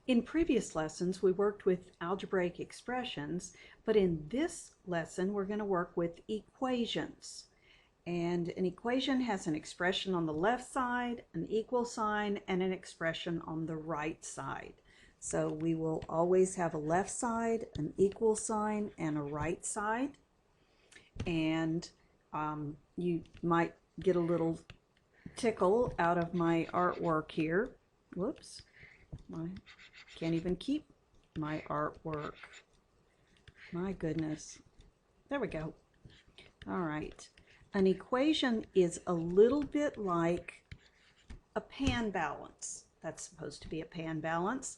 In previous lessons, we worked with algebraic expressions, but in this lesson, we're going to work with equations. And an equation has an expression on the left side, an equal sign, and an expression on the right side. So we will always have a left side, an equal sign, and a right side. And you might get a little tickle out of my artwork here. Whoops. I can't even keep my artwork. My goodness. There we go. All right. An equation is a little bit like a pan balance. That's supposed to be a pan balance.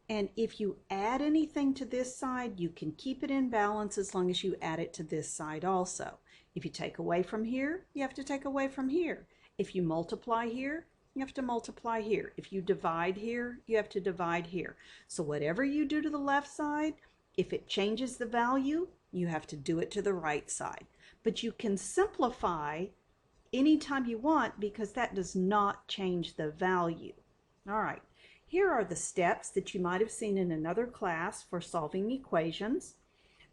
And if you add anything to this side, you can keep it in balance as long as you add it to this side also. If you take away from here, you have to take away from here. If you multiply here, you have to multiply here. If you divide here, you have to divide here. So whatever you do to the left side, if it changes the value, you have to do it to the right side. But you can simplify anytime you want because that does not change the value. All right, here are the steps that you might have seen in another class for solving equations.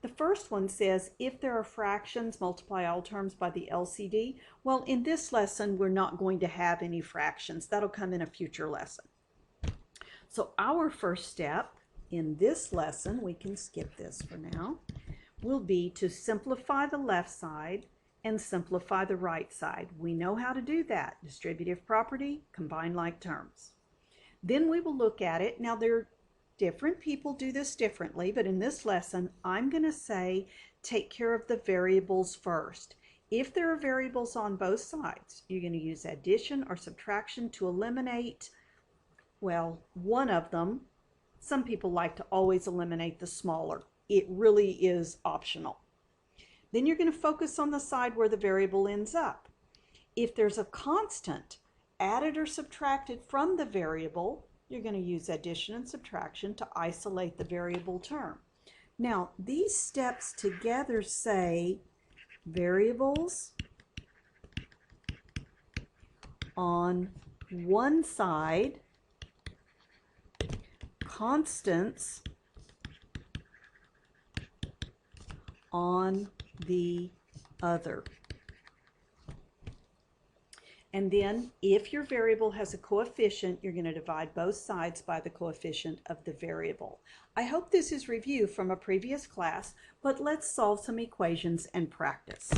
The first one says, if there are fractions, multiply all terms by the LCD. Well, in this lesson, we're not going to have any fractions. That'll come in a future lesson. So our first step in this lesson, we can skip this for now, will be to simplify the left side and simplify the right side. We know how to do that. Distributive property, combine like terms. Then we will look at it. Now different people do this differently, but in this lesson, I'm going to say take care of the variables first. If there are variables on both sides, you're going to use addition or subtraction to eliminate, well, one of them. Some people like to always eliminate the smaller. It really is optional. Then you're going to focus on the side where the variable ends up. If there's a constant added or subtracted from the variable, you're going to use addition and subtraction to isolate the variable term. Now, these steps together say variables on one side, constants on the other. And then if your variable has a coefficient, you're going to divide both sides by the coefficient of the variable. I hope this is review from a previous class, but let's solve some equations and practice.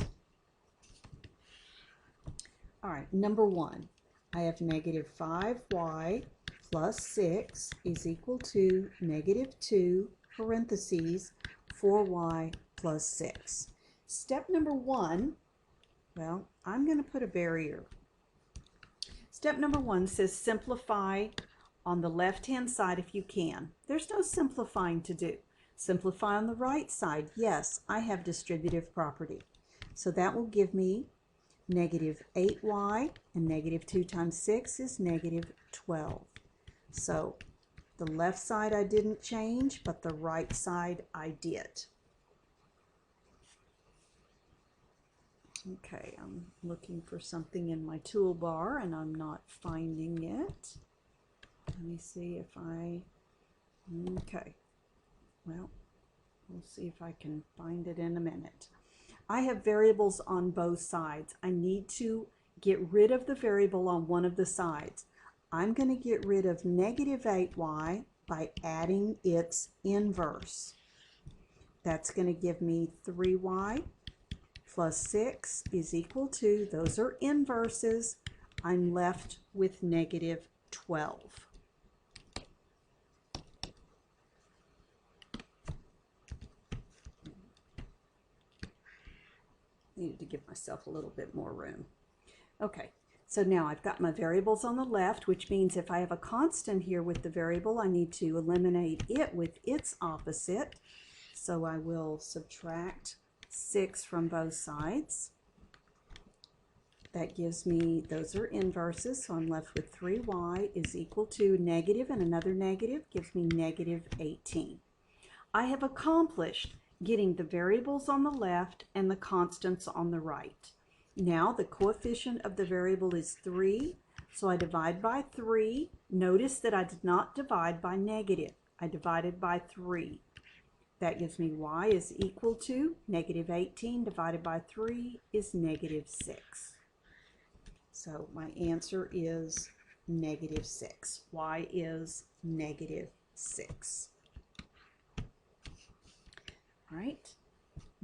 All right, number one, I have negative 5y plus 6 is equal to negative 2 parentheses 4y plus 6. Step number one, well, I'm going to put a barrier. Step number one says simplify on the left-hand side if you can. There's no simplifying to do. Simplify on the right side. Yes, I have distributive property. So that will give me negative 8y, and negative 2 times 6 is negative 12. So the left side I didn't change, but the right side I did. Okay, I'm looking for something in my toolbar and I'm not finding it. Let me see if okay, well, we'll see if I can find it in a minute. I have variables on both sides. I need to get rid of the variable on one of the sides. I'm going to get rid of negative 8y by adding its inverse. That's going to give me 3y plus 6 is equal to, those are inverses, I'm left with negative 12. Needed to give myself a little bit more room. Okay, so now I've got my variables on the left, which means if I have a constant here with the variable, I need to eliminate it with its opposite. So I will subtract 6 from both sides. That gives me, those are inverses, so I'm left with 3y is equal to negative, and another negative gives me negative 18. I have accomplished getting the variables on the left and the constants on the right. Now the coefficient of the variable is 3. So I divide by 3. Notice that I did not divide by negative. I divided by 3. That gives me y is equal to negative 18 divided by 3 is negative 6. So my answer is negative 6. Y is negative 6. All right,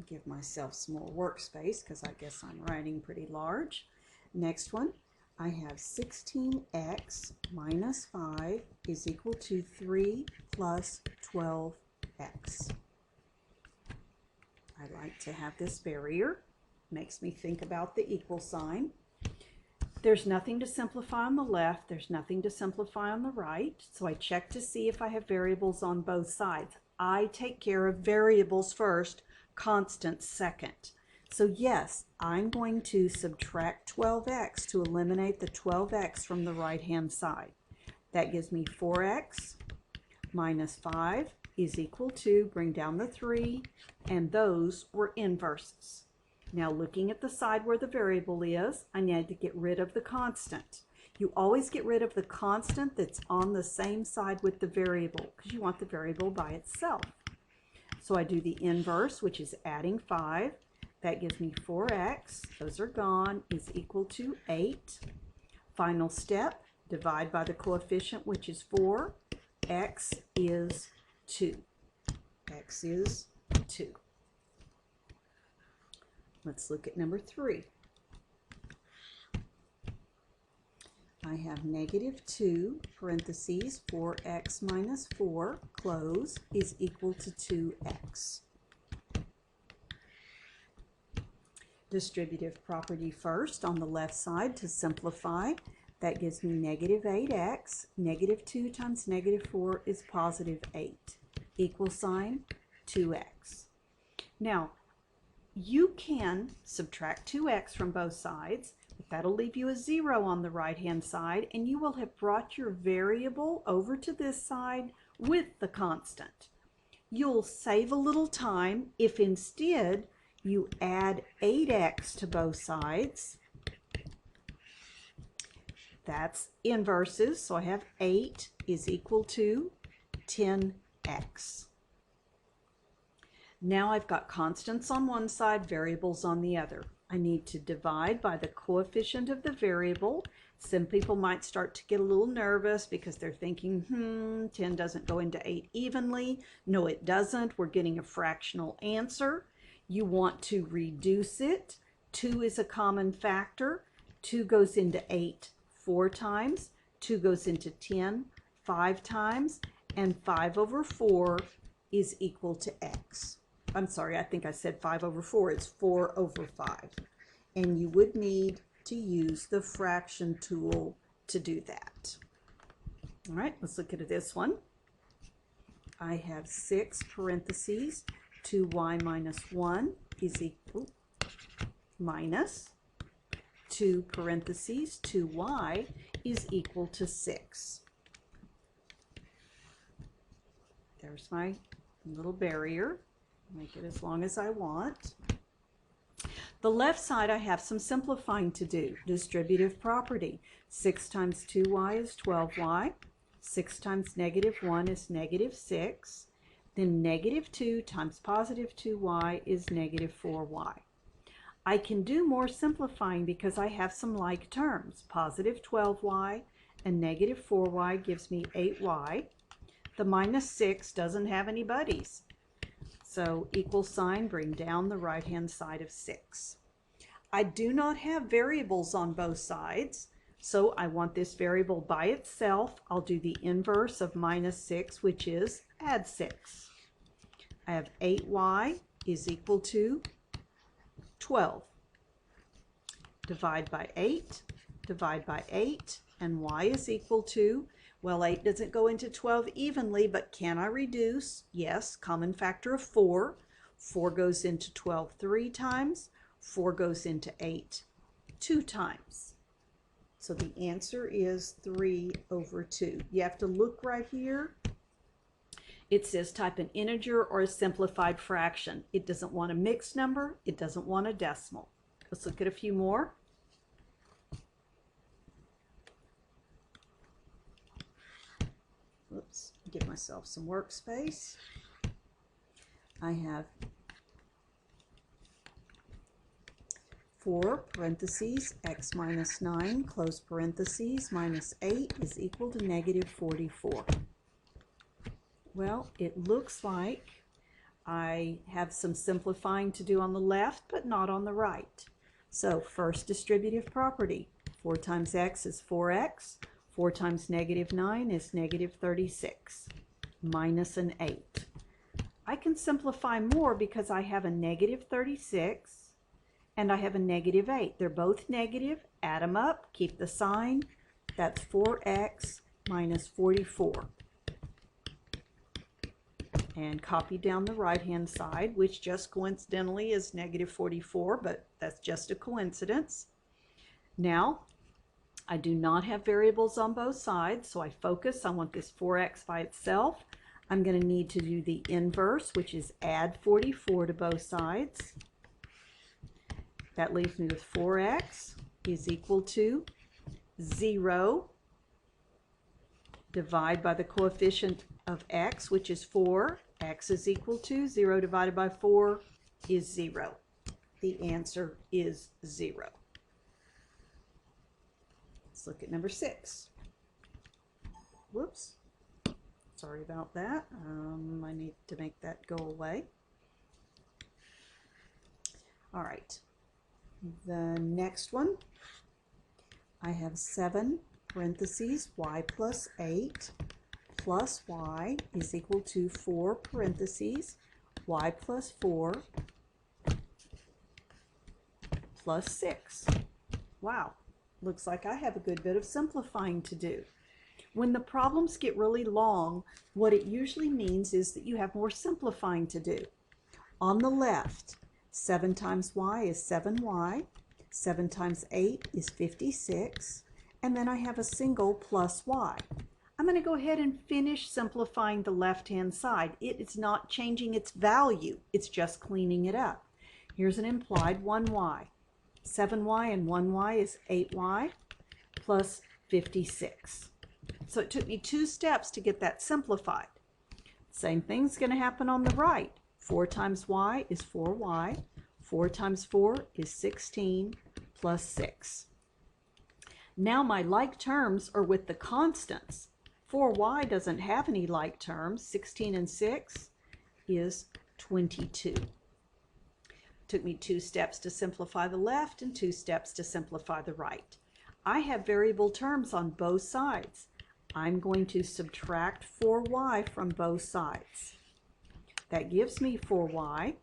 give myself some more workspace because I guess I'm writing pretty large. Next one, I have 16x minus 5 is equal to 3 plus 12x. I like to have this barrier. Makes me think about the equal sign. There's nothing to simplify on the left. There's nothing to simplify on the right. So I check to see if I have variables on both sides. I take care of variables first, constants second. So yes, I'm going to subtract 12x to eliminate the 12x from the right-hand side. That gives me 4x minus 5 is equal to, bring down the 3, and those were inverses. Now looking at the side where the variable is, I need to get rid of the constant. You always get rid of the constant that's on the same side with the variable because you want the variable by itself. So I do the inverse, which is adding 5. That gives me 4x, those are gone, is equal to 8. Final step, divide by the coefficient, which is 4. X is 2. X is 2. Let's look at number 3. I have negative 2, parentheses, 4x minus 4, close, is equal to 2x. Distributive property first on the left side to simplify. That gives me negative 8x. Negative 2 times negative 4 is positive 8. Equal sign, 2x. Now, you can subtract 2x from both sides, but that'll leave you a 0 on the right-hand side, and you will have brought your variable over to this side with the constant. You'll save a little time if instead you add 8x to both sides. That's inverses, so I have 8 is equal to 10x. Now I've got constants on one side, variables on the other. I need to divide by the coefficient of the variable. Some people might start to get a little nervous because they're thinking, 10 doesn't go into 8 evenly. No, it doesn't. We're getting a fractional answer. You want to reduce it. 2 is a common factor. 2 goes into 8 4 times. 2 goes into 10 5 times. And 5 over 4 is equal to x. I'm sorry, I think I said 5 over 4. It's 4 over 5. And you would need to use the fraction tool to do that. All right, let's look at this one. I have 6 parentheses, 2y minus 1 is equal minus 2 parentheses, 2y is equal to 6. There's my little barrier. Make it as long as I want. The left side I have some simplifying to do. Distributive property. 6 times 2y is 12y. 6 times negative 1 is negative 6. Then negative 2 times positive 2y is negative 4y. I can do more simplifying because I have some like terms. Positive 12y and negative 4y gives me 8y. The minus 6 doesn't have any buddies. So equal sign, bring down the right-hand side of 6. I do not have variables on both sides, so I want this variable by itself. I'll do the inverse of minus 6, which is add 6. I have 8y is equal to 12. Divide by 8, and y is equal to, well, 8 doesn't go into 12 evenly, but can I reduce? Yes, common factor of 4. 4 goes into 12 3 times. 4 goes into 8 2 times. So the answer is 3 over 2. You have to look right here. It says type an integer or a simplified fraction. It doesn't want a mixed number. It doesn't want a decimal. Let's look at a few more. Oops, give myself some workspace. I have 4 parentheses x minus 9 close parentheses minus 8 is equal to negative 44. Well, it looks like I have some simplifying to do on the left, but not on the right. So first distributive property, 4 times x is 4x, 4 times negative 9 is negative 36, minus an 8. I can simplify more because I have a negative 36 and I have a negative 8. They're both negative, add them up, keep the sign. That's 4x minus 44. And copy down the right-hand side, which just coincidentally is negative 44, but that's just a coincidence. Now, I do not have variables on both sides, so I focus. I want this 4x by itself. I'm going to need to do the inverse, which is add 44 to both sides. That leaves me with 4x is equal to 0. Divide by the coefficient of x, which is 4. X is equal to 0 divided by 4 is 0. The answer is 0. Let's look at number 6. Whoops. Sorry about that. I need to make that go away. All right. The next one, I have 7 parentheses y plus 8 plus y is equal to 4 parentheses y plus 4 plus 6. Wow, looks like I have a good bit of simplifying to do. When the problems get really long, what it usually means is that you have more simplifying to do. On the left, 7 times y is 7y, 7 times 8 is 56, and then I have a single plus y. I'm going to go ahead and finish simplifying the left-hand side. It is not changing its value, it's just cleaning it up. Here's an implied 1y. 7y and 1y is 8y plus 56. So it took me 2 steps to get that simplified. Same thing's going to happen on the right. 4 times y is 4y. 4 times 4 is 16 plus 6. Now my like terms are with the constants. 4y doesn't have any like terms. 16 and 6 is 22. Took me 2 steps to simplify the left and 2 steps to simplify the right. I have variable terms on both sides. I'm going to subtract 4y from both sides. That gives me 4y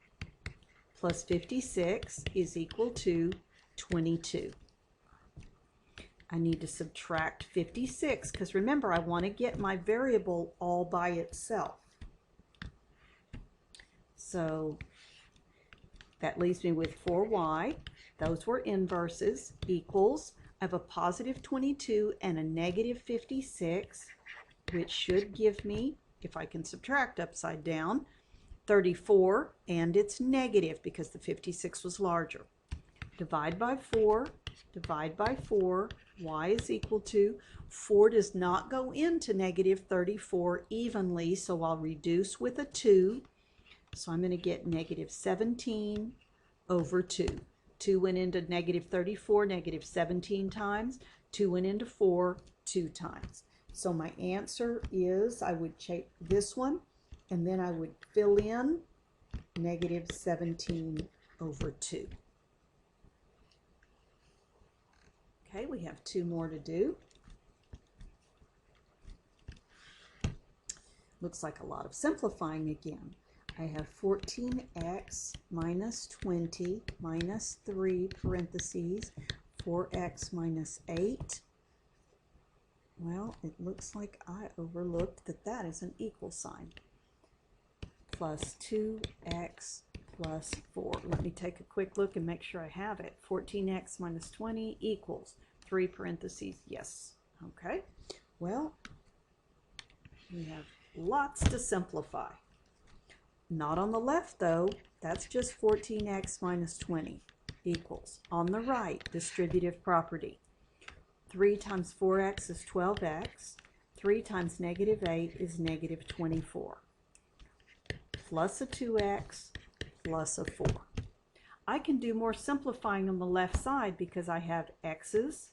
plus 56 is equal to 22. I need to subtract 56 because remember I want to get my variable all by itself. So that leaves me with 4y. Those were inverses equals. I have a positive 22 and a negative 56, which should give me, if I can subtract upside down, 34, and it's negative because the 56 was larger. Divide by 4, divide by 4, y is equal to, 4 does not go into negative 34 evenly, so I'll reduce with a 2. So I'm going to get negative 17 over 2. 2 went into negative 34, negative 17 times. 2 went into 4, 2 times. So my answer is, I would take this one, and then I would fill in negative 17 over 2. Okay, we have 2 more to do. Looks like a lot of simplifying again. I have 14x minus 20 minus 3 parentheses 4x minus 8. Well, it looks like I overlooked that is an equal sign. Plus 2x plus 4. Let me take a quick look and make sure I have it. 14x minus 20 equals 3 parentheses. Yes. Okay. Well, we have lots to simplify. Not on the left though, that's just 14x minus 20 equals. On the right, distributive property. 3 times 4x is 12x. 3 times negative 8 is negative 24. Plus a 2x plus a 4. I can do more simplifying on the left side because I have x's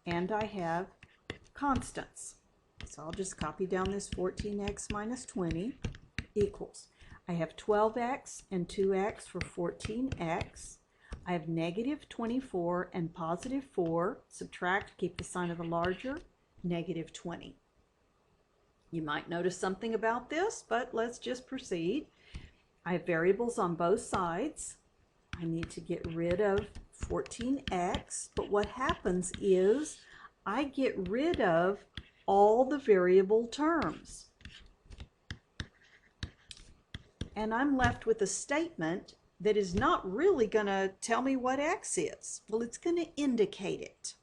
and I have constants. So I'll just copy down this 14x minus 20 equals. I have 12x and 2x for 14x. I have negative 24 and positive 4. Subtract, keep the sign of the larger, negative 20. You might notice something about this, but let's just proceed. I have variables on both sides. I need to get rid of 14x, but what happens is I get rid of all the variable terms. And I'm left with a statement that is not really going to tell me what x is. Well, it's going to indicate it.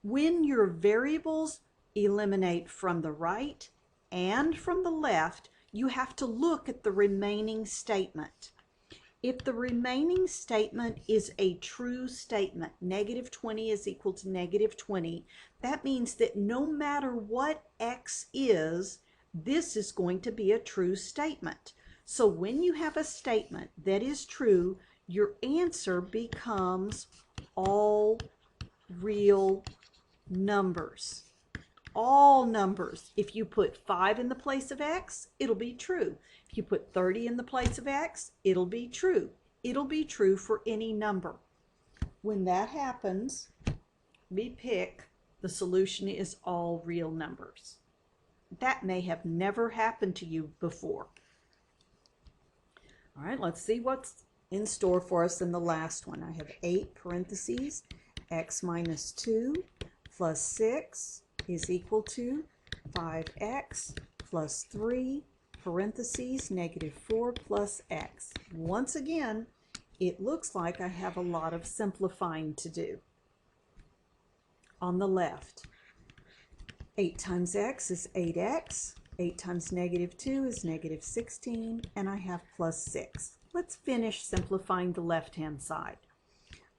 When your variables eliminate from the right and from the left, you have to look at the remaining statement. If the remaining statement is a true statement, negative 20 is equal to negative 20, that means that no matter what x is, this is going to be a true statement. So when you have a statement that is true, your answer becomes all real numbers. All numbers. If you put 5 in the place of x, it'll be true. If you put 30 in the place of x, it'll be true. It'll be true for any number. When that happens, we pick the solution is all real numbers. That may have never happened to you before. All right, let's see what's in store for us in the last one. I have 8 parentheses, x minus 2 plus 6 is equal to 5x plus 3 parentheses negative 4 plus x. Once again, it looks like I have a lot of simplifying to do. On the left, 8 times x is 8x. 8 times negative 2 is negative 16, and I have plus 6. Let's finish simplifying the left-hand side.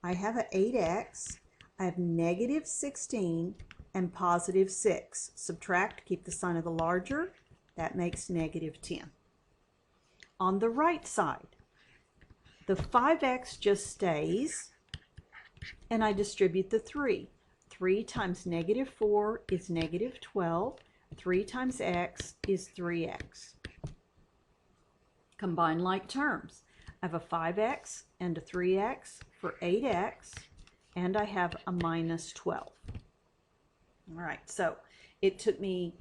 I have an 8x, I have negative 16, and positive 6. Subtract, keep the sign of the larger, that makes negative 10. On the right side, the 5x just stays, and I distribute the 3. 3 times negative 4 is negative 12. 3 times x is 3x. Combine like terms. I have a 5x and a 3x for 8x, and I have a minus 12. All right, so it took me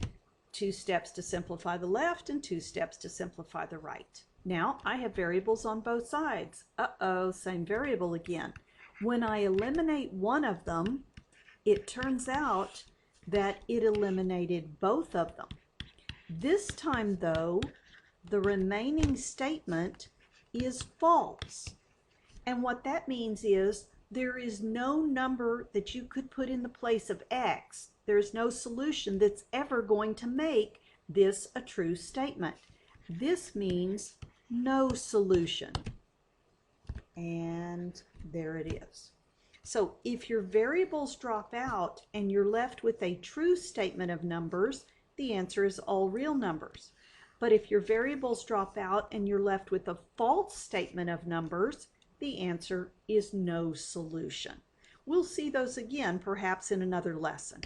2 steps to simplify the left and 2 steps to simplify the right. Now I have variables on both sides. Uh-oh, same variable again. When I eliminate one of them, it turns out that it eliminated both of them. This time, though, the remaining statement is false. And what that means is there is no number that you could put in the place of x. There's no solution that's ever going to make this a true statement. This means no solution. And there it is. So if your variables drop out and you're left with a true statement of numbers, the answer is all real numbers. But if your variables drop out and you're left with a false statement of numbers, the answer is no solution. We'll see those again perhaps in another lesson.